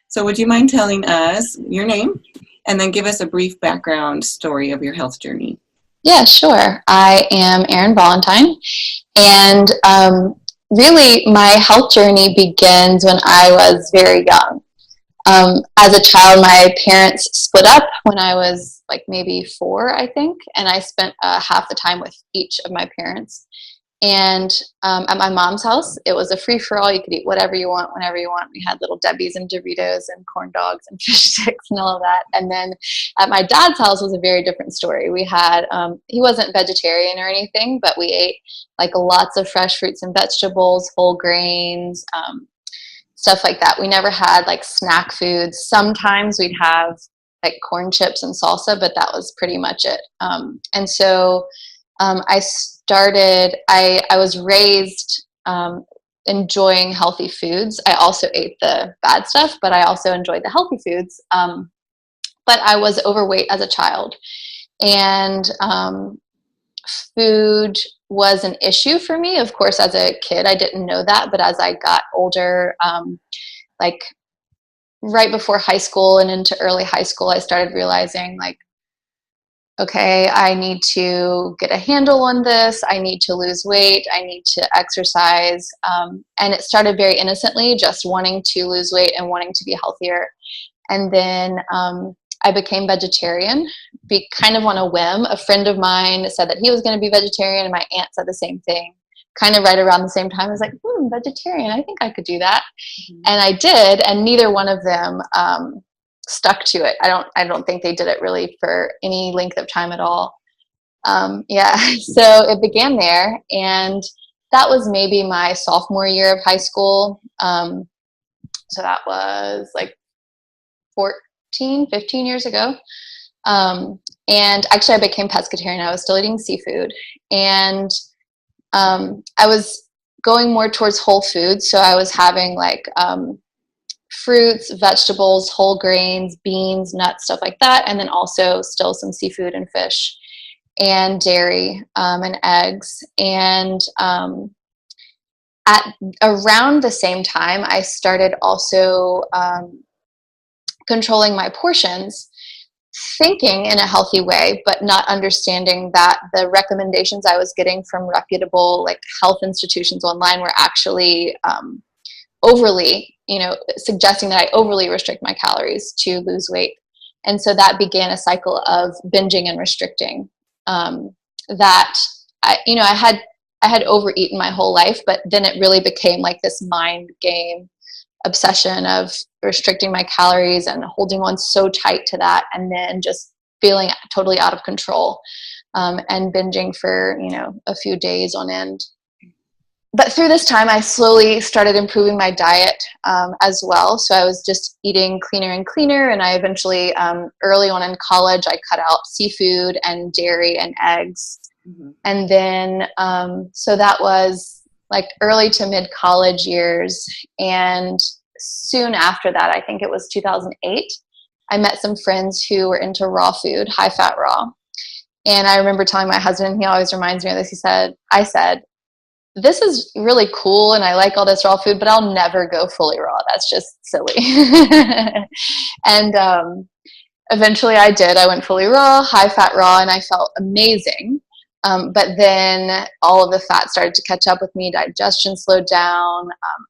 So would you mind telling us your name and then give us a brief background story of your health journey? Yeah, sure. I am Erin Valentine, and really my health journey begins when I was very young. As a child, my parents split up when I was like maybe 4, I think, and I spent half the time with each of my parents. And at my mom's house, it was a free-for-all. You could eat whatever you want, whenever you want. We had little Debbie's and Doritos and corn dogs and fish sticks and all of that. And then at my dad's house was a very different story. We had, he wasn't vegetarian or anything, but we ate like lots of fresh fruits and vegetables, whole grains, stuff like that. We never had like snack foods. Sometimes we'd have like corn chips and salsa, but that was pretty much it. And so I was raised enjoying healthy foods. I also ate the bad stuff, but I also enjoyed the healthy foods. But I was overweight as a child, and food was an issue for me. Of course, as a kid, I didn't know that, but as I got older, like right before high school and into early high school, I started realizing like, okay, I need to get a handle on this. I need to lose weight. I need to exercise. And it started very innocently, just wanting to lose weight and wanting to be healthier. And then I became vegetarian, kind of on a whim. A friend of mine said that he was going to be vegetarian, and my aunt said the same thing, kind of right around the same time. I was like, vegetarian, I think I could do that. Mm-hmm. And I did, and neither one of them stuck to it. I don't think they did it really for any length of time at all. So it began there, and that was maybe my sophomore year of high school. So that was like 15 years ago. And actually I became pescatarian. I was still eating seafood, and I was going more towards whole foods. So I was having like fruits, vegetables, whole grains, beans, nuts, stuff like that. And then also still some seafood and fish and dairy, and eggs. And at around the same time, I started also controlling my portions, thinking in a healthy way, but not understanding that the recommendations I was getting from reputable like health institutions online were actually overly, suggesting that I overly restrict my calories to lose weight. And so that began a cycle of binging and restricting, that I had overeaten my whole life, but then it really became like this mind game obsession of restricting my calories and holding on so tight to that, and then just feeling totally out of control, and binging for a few days on end. But through this time, I slowly started improving my diet, as well. So I was just eating cleaner and cleaner, and I eventually, early on in college, I cut out seafood and dairy and eggs. Mm-hmm. And then so that was like early to mid college years. And soon after that, I think it was 2008, I met some friends who were into raw food, high fat raw. And I remember telling my husband, he always reminds me of this. I said, this is really cool and I like all this raw food, but I'll never go fully raw. That's just silly. And eventually I did. I went fully raw, high fat raw, and I felt amazing. But then all of the fat started to catch up with me. Digestion slowed down.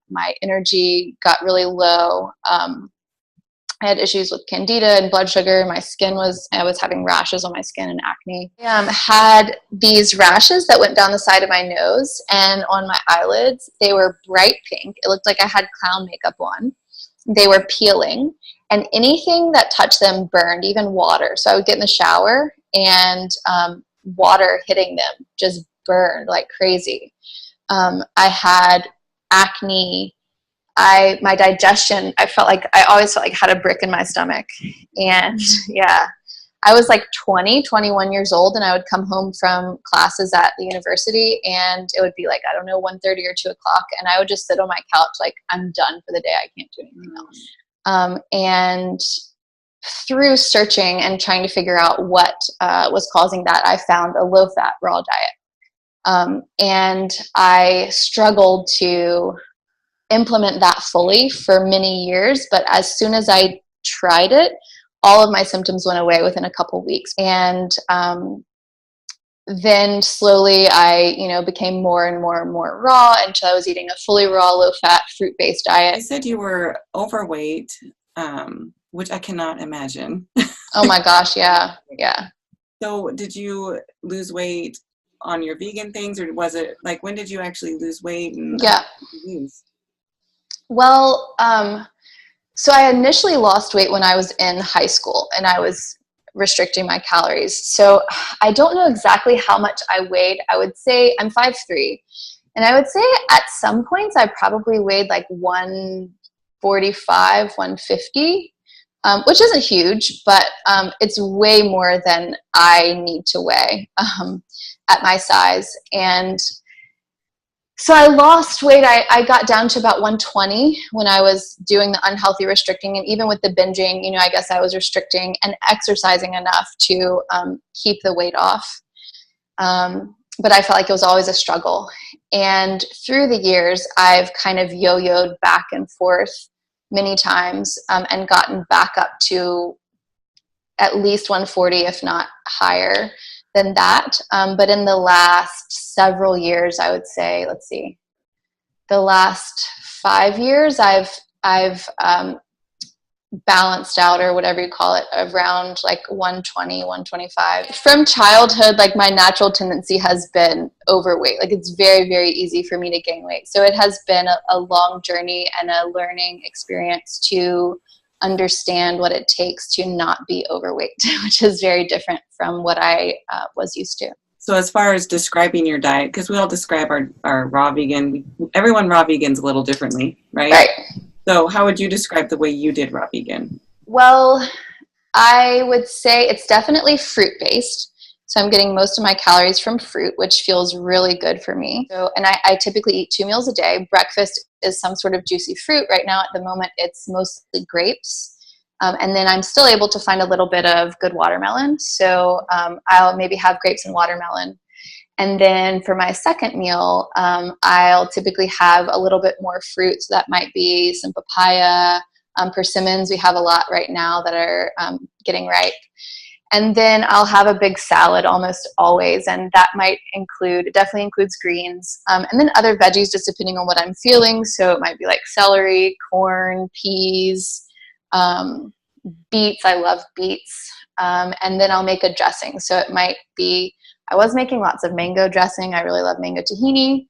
My energy got really low. I had issues with candida and blood sugar. I was having rashes on my skin and acne. Had these rashes that went down the side of my nose and on my eyelids. They were bright pink. It looked like I had clown makeup on. They were peeling, and anything that touched them burned, even water. So I would get in the shower and water hitting them just burned like crazy. I had acne. My digestion, I always felt like I had a brick in my stomach. And yeah, I was like 21 years old, and I would come home from classes at the university, and it would be like, I don't know, 1:30 or 2 o'clock. And I would just sit on my couch like, I'm done for the day. I can't do anything else. And through searching and trying to figure out what was causing that, I found a low-fat raw diet. And I struggled to implement that fully for many years, but as soon as I tried it, all of my symptoms went away within a couple weeks. And then slowly I, became more and more and more raw until I was eating a fully raw, low-fat, fruit-based diet. You said you were overweight, which I cannot imagine. Oh my gosh, yeah. So did you lose weight on your vegan things, or was it like, when did you actually lose weight? And yeah. Well, so I initially lost weight when I was in high school, and I was restricting my calories. So I don't know exactly how much I weighed. I would say I'm 5'3", and I would say at some points I probably weighed like 145, 150, which isn't huge, but it's way more than I need to weigh at my size. And so I lost weight. I got down to about 120 when I was doing the unhealthy restricting. And even with the binging, I guess I was restricting and exercising enough to keep the weight off. But I felt like it was always a struggle. And through the years, I've kind of yo-yoed back and forth many times, and gotten back up to at least 140, if not higher than that. But in the last several years, I would say, the last 5 years, I've balanced out, or whatever you call it, around like 120, 125. From childhood, like my natural tendency has been overweight. Like it's very, very easy for me to gain weight. So it has been a long journey and a learning experience to understand what it takes to not be overweight, which is very different from what I was used to. So as far as describing your diet, because we all describe our raw vegan, everyone raw vegans a little differently, right? Right. So how would you describe the way you did raw vegan? Well, I would say it's definitely fruit-based. So I'm getting most of my calories from fruit, which feels really good for me. So, and I typically eat 2 meals a day. Breakfast is some sort of juicy fruit. Right now, at the moment, it's mostly grapes. And then I'm still able to find a little bit of good watermelon. So I'll maybe have grapes and watermelon. And then for my second meal, I'll typically have a little bit more fruit. So that might be some papaya, persimmons. We have a lot right now that are getting ripe. And then I'll have a big salad almost always. And that might include, it definitely includes greens. And then other veggies, just depending on what I'm feeling. So it might be like celery, corn, peas, beets. I love beets. And then I'll make a dressing. So it might be, I was making lots of mango dressing. I really love mango tahini.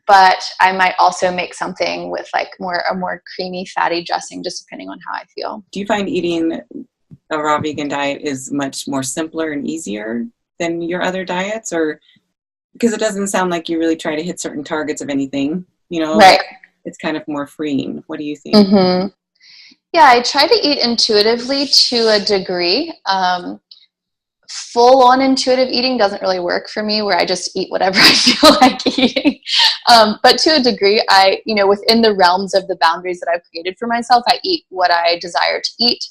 But I might also make something with like a more creamy, fatty dressing, just depending on how I feel. Do you find eating a raw vegan diet is much more simpler and easier than your other diets? Or because it doesn't sound like you really try to hit certain targets of anything, you know, right. It's kind of more freeing. What do you think? Mm-hmm. Yeah, I try to eat intuitively to a degree. Full on intuitive eating doesn't really work for me, where I just eat whatever I feel like eating. But to a degree, within the realms of the boundaries that I've created for myself, I eat what I desire to eat.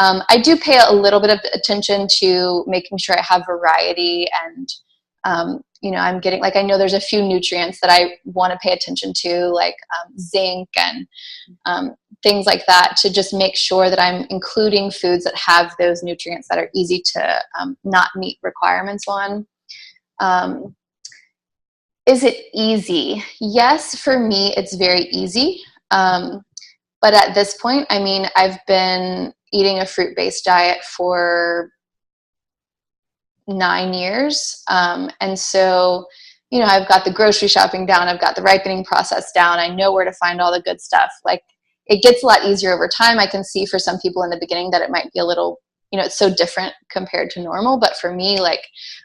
I do pay a little bit of attention to making sure I have variety and, I'm getting, like, I know there's a few nutrients that I want to pay attention to, like zinc and things like that, to just make sure that I'm including foods that have those nutrients that are easy to not meet requirements on. Is it easy? Yes, for me, it's very easy. But at this point, I mean, I've been eating a fruit-based diet for 9 years. And so, I've got the grocery shopping down. I've got the ripening process down. I know where to find all the good stuff. Like, it gets a lot easier over time. I can see for some people in the beginning that it might be a little, it's so different compared to normal. But for me, like,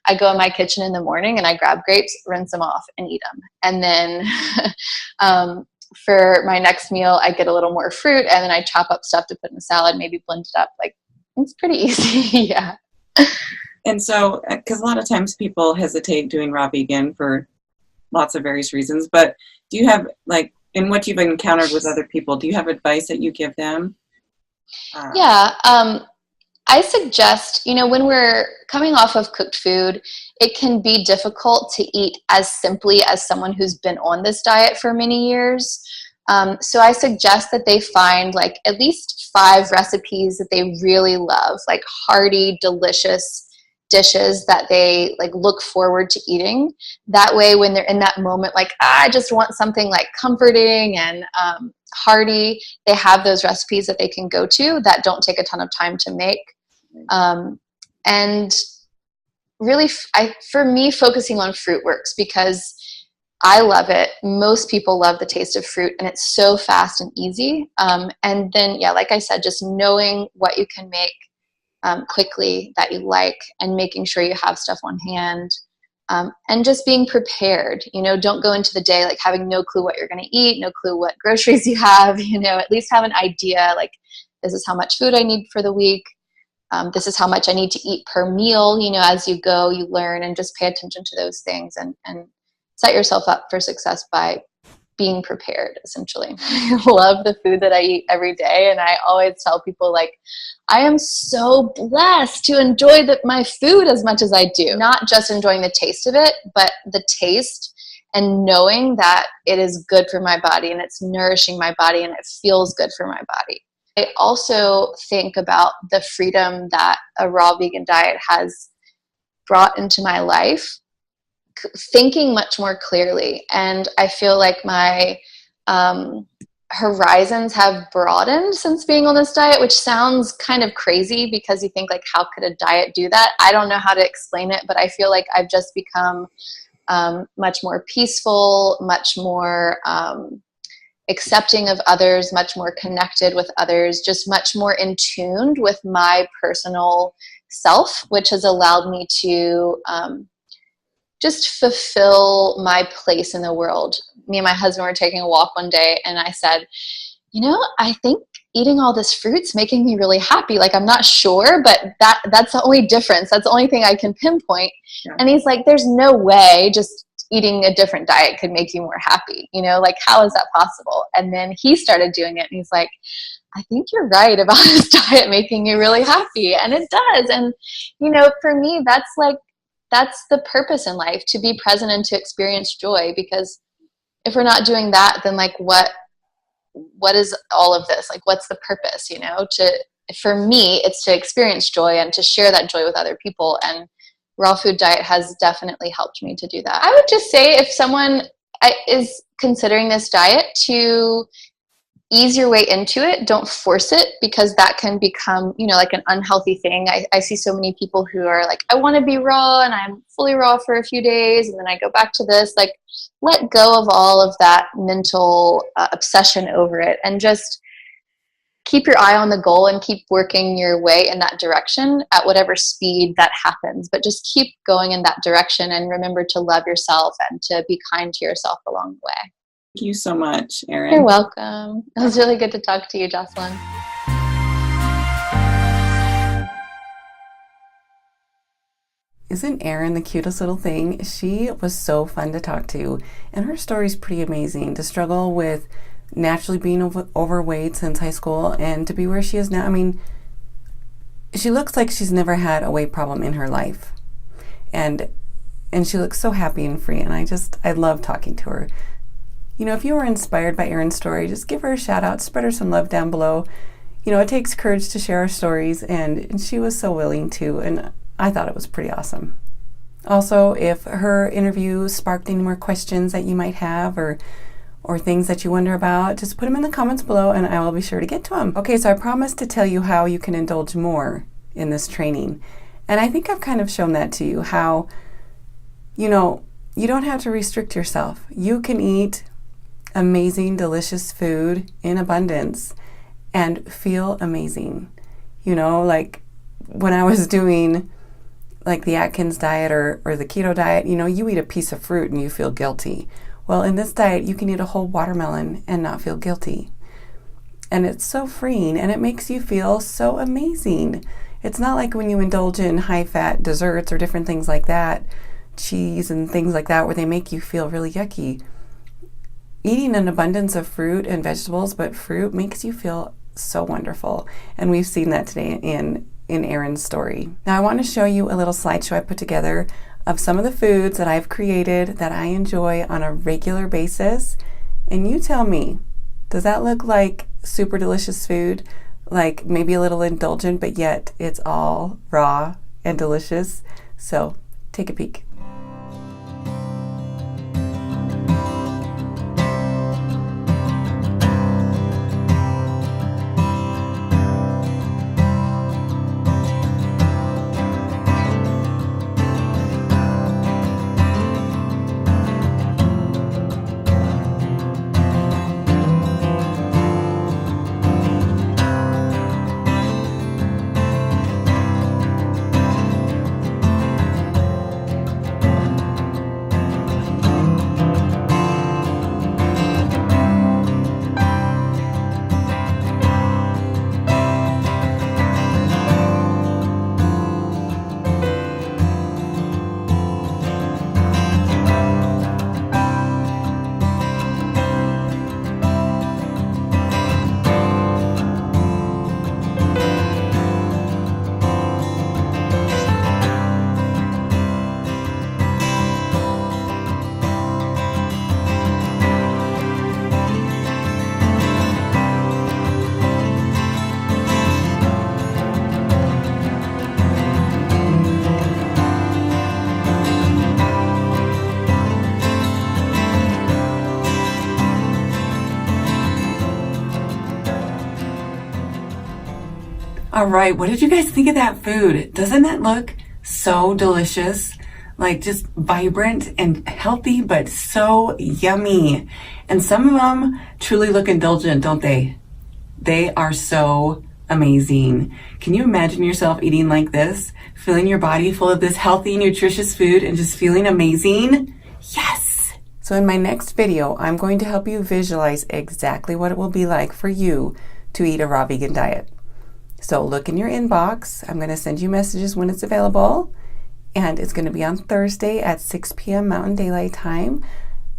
I go in my kitchen in the morning and I grab grapes, rinse them off, and eat them. And then for my next meal, I get a little more fruit, and then I chop up stuff to put in a salad, maybe blend it up. Like, it's pretty easy. Yeah. And so, because a lot of times people hesitate doing raw vegan for lots of various reasons, but do you have, like, in what you've encountered with other people, do you have advice that you give them? Yeah. I suggest, when we're coming off of cooked food, it can be difficult to eat as simply as someone who's been on this diet for many years. So I suggest that they find like at least 5 recipes that they really love, like hearty, delicious dishes that they like look forward to eating. That way, when they're in that moment, like, I just want something like comforting and hearty, they have those recipes that they can go to that don't take a ton of time to make. And really, for me, focusing on fruit works because I love it. Most people love the taste of fruit, and it's so fast and easy. And then, yeah, like I said, just knowing what you can make quickly that you like, and making sure you have stuff on hand, and just being prepared. Don't go into the day like having no clue what you're going to eat, no clue what groceries you have. At least have an idea, like, this is how much food I need for the week. This is how much I need to eat per meal. As you go, you learn, and just pay attention to those things, and set yourself up for success by being prepared, essentially. I love the food that I eat every day, and I always tell people, like, I am so blessed to enjoy my food as much as I do. Not just enjoying the taste of it, but the taste and knowing that it is good for my body, and it's nourishing my body, and it feels good for my body. I also think about the freedom that a raw vegan diet has brought into my life, thinking much more clearly. And I feel like my horizons have broadened since being on this diet, which sounds kind of crazy because you think, like, how could a diet do that? I don't know how to explain it, but I feel like I've just become much more peaceful, much more accepting of others, much more connected with others, just much more in tune with my personal self, which has allowed me to just fulfill my place in the world. Me and my husband were taking a walk one day, and I said, I think eating all this fruit's making me really happy. Like, I'm not sure, but that's the only difference. That's the only thing I can pinpoint. Yeah. And he's like, there's no way just eating a different diet could make you more happy. You know, like, how is that possible? And then he started doing it, and he's like, I think you're right about this diet making you really happy. And it does. And, you know, for me, that's the purpose in life, to be present and to experience joy. Because if we're not doing that, then like, what is all of this? Like, what's the purpose, you know? For me, it's to experience joy and to share that joy with other people. And raw food diet has definitely helped me to do that. I would just say, if someone is considering this diet, to ease your way into it. Don't force it, because that can become, you know, like an unhealthy thing. I see so many people who are like, I want to be raw, and I'm fully raw for a few days, and then I go back to this. Like, let go of all of that mental obsession over it, and just keep your eye on the goal and keep working your way in that direction at whatever speed that happens. But just keep going in that direction, and remember to love yourself and to be kind to yourself along the way. Thank you so much, Erin. You're welcome. It was really good to talk to you, Jocelyn. Isn't Erin the cutest little thing? She was so fun to talk to, and her story's pretty amazing. To struggle with naturally being overweight since high school, and to be where she is now. I mean, she looks like she's never had a weight problem in her life, and she looks so happy and free, and I love talking to her. You know, if you were inspired by Erin's story, just give her a shout out, spread her some love down below. You know, it takes courage to share our stories, and she was so willing to, and I thought it was pretty awesome. Also, if her interview sparked any more questions that you might have, or things that you wonder about, just put them in the comments below, and I will be sure to get to them. Okay, so I promised to tell you how you can indulge more in this training, and I think I've kind of shown that to you, how, you know, you don't have to restrict yourself. You can eat amazing, delicious food in abundance and feel amazing. You know, like when I was doing like the Atkins diet or the keto diet, you know, you eat a piece of fruit and you feel guilty. Well, in this diet, you can eat a whole watermelon and not feel guilty. And it's so freeing, and it makes you feel so amazing. It's not like when you indulge in high-fat desserts or different things like that, cheese and things like that, where they make you feel really yucky. Eating an abundance of fruit and vegetables, but fruit makes you feel so wonderful. And we've seen that today in Erin's story. Now I want to show you a little slideshow I put together of some of the foods that I've created that I enjoy on a regular basis. And you tell me, does that look like super delicious food? Like maybe a little indulgent, but yet it's all raw and delicious? So take a peek. All right, what did you guys think of that food? Doesn't it look so delicious? Like just vibrant and healthy, but so yummy. And some of them truly look indulgent, don't they? They are so amazing. Can you imagine yourself eating like this, filling your body full of this healthy, nutritious food and just feeling amazing? Yes! So in my next video, I'm going to help you visualize exactly what it will be like for you to eat a raw vegan diet. So look in your inbox. I'm going to send you messages when it's available. And it's going to be on Thursday at 6 p.m. Mountain Daylight Time.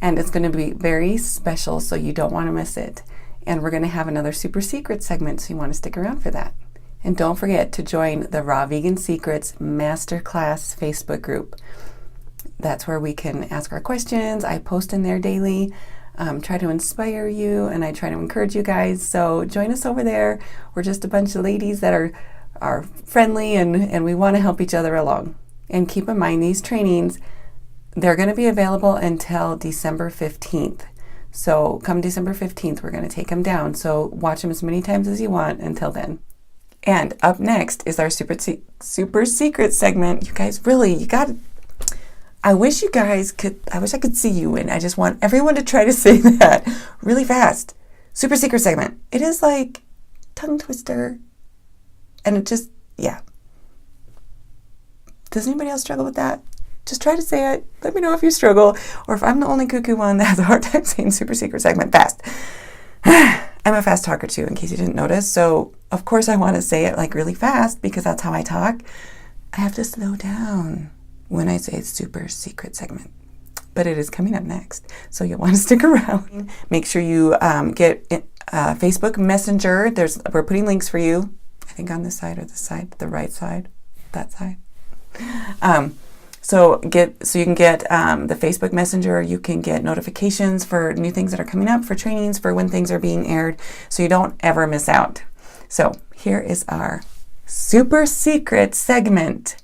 And it's going to be very special, so you don't want to miss it. And we're going to have another super secret segment, so you want to stick around for that. And don't forget to join the Raw Vegan Secrets Masterclass Facebook group. That's where we can ask our questions. I post in there daily, try to inspire you, and I try to encourage you guys. So join us over there. We're just a bunch of ladies that are friendly, and we want to help each other along. And keep in mind, these trainings, they're going to be available until December 15th. So come December 15th, we're going to take them down. So watch them as many times as you want until then. And up next is our super secret segment. You guys, really, I wish I could see you, and I just want everyone to try to say that really fast. Super secret segment. It is like tongue twister. And it just, yeah. Does anybody else struggle with that? Just try to say it. Let me know if you struggle, or if I'm the only cuckoo one that has a hard time saying super secret segment fast. I'm a fast talker too, in case you didn't notice. So of course I want to say it like really fast because that's how I talk. I have to slow down when I say super secret segment. But it is coming up next, so you'll want to stick around. Make sure you get Facebook Messenger. We're putting links for you. I think on this side or this side, the right side, that side. So you can get the Facebook Messenger. You can get notifications for new things that are coming up, for trainings, for when things are being aired, so you don't ever miss out. So here is our super secret segment.